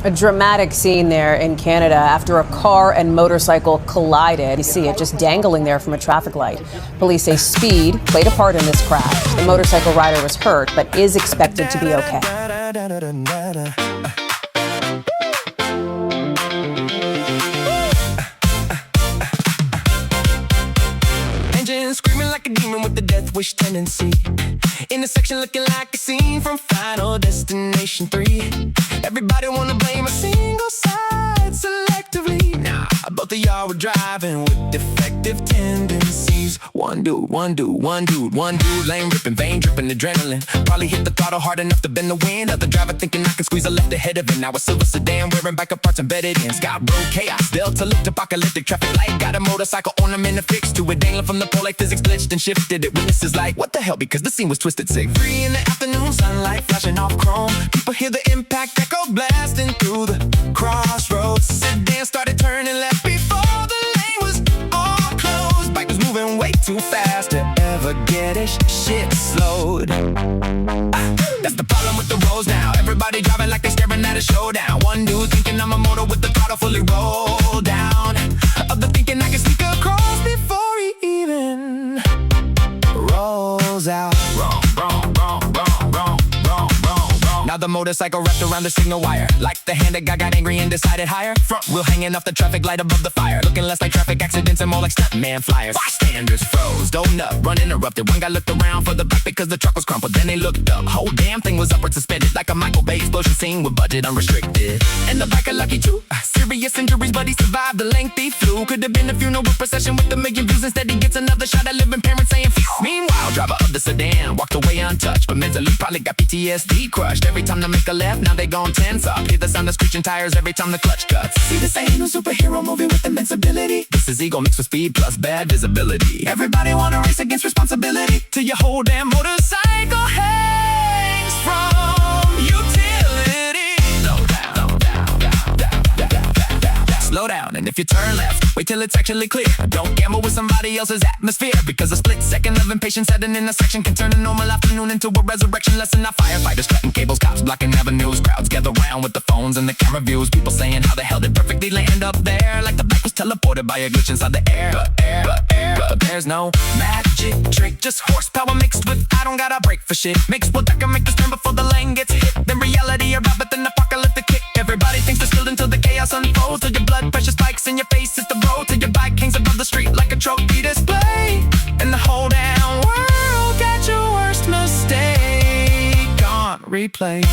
A dramatic scene there in Canada after a car and motorcycle collided. You see it just dangling there from a traffic light. Police say speed played a part in this crash. The motorcycle rider was hurt, but is expected to be okay. Engine screaming like a demon with the death wish tendency. Intersection looking like a scene from Final Destination 3. Everybody wanna blame a single side selectively. Nah, both of y'all were driving with defective tendencies. One dude, lane ripping, vein dripping adrenaline. Probably hit the throttle hard enough to bend the wind. Other driver thinking I can squeeze a left ahead of him. Now a silver sedan wearing backup parts embedded in. Sky road chaos, Delta looked apocalyptic traffic light. Got a motorcycle ornament affixed to it, dangling from the pole like physics glitched and shifted it. Witnesses like, what the hell, because the scene was twisted sick. 3 in the afternoon, sunlight flashing off chrome. People hear the impact echo blasting through the crossroads. Sedan started turning left before the lane was all closed. Bike was moving way too fast to ever get it shit slowed. That's the problem with the roads now. Everybody driving like they staring at a showdown. One dude thinking I'm a motor with the throttle fully rolled down. Other thinking I can sneak across before he even rolls out. Wrong. Now the motorcycle wrapped around the signal wire. Like the hand that got angry and decided higher. Front wheel hanging off the traffic light above the fire. Looking less like traffic accidents and more like stuntman flyers. Bystanders froze, don't up, run interrupted. One guy looked around for the back because the truck was crumpled. Then they looked up, whole damn thing was upward suspended. Like a Michael Bay explosion scene with budget unrestricted. And the biker lucky too, serious injuries but he survived the lengthy flu. Could have been a funeral procession with a million views. Instead he gets another shot at living parents saying phew. Meanwhile, driver of the sedan walked away untouched, but mentally probably got PTSD crushed. Every time to make a left, now they gon' tense up. Hear the sound of screeching tires every time the clutch cuts. See this ain't no superhero movie with invincibility. This is ego mixed with speed plus bad visibility. Everybody wanna race against responsibility till your whole damn motorcycle hangs from utility. Slow down, and if you turn left, wait till it's actually clear. Don't gamble with somebody else's atmosphere, because a split second of impatience at an intersection can turn a normal afternoon into a resurrection lesson. Now firefighters cutting cables, cops blocking avenues. Crowds gather round with the phones and the camera views. People saying how the hell did perfectly land up there, like the bike was teleported by a glitch inside the air. But there's no magic trick, just horsepower mixed with I don't gotta brake for shit. Mixed with I can make this turn before the lane gets hit. Then reality arrives with an apocalyptic kick. Everybody thinks they're skilled until the chaos unfolds. Till your blood pressure spikes in your face, it's the road. Till your bike hangs above the street like a trophy display. And the whole damn world got your worst mistake on replay.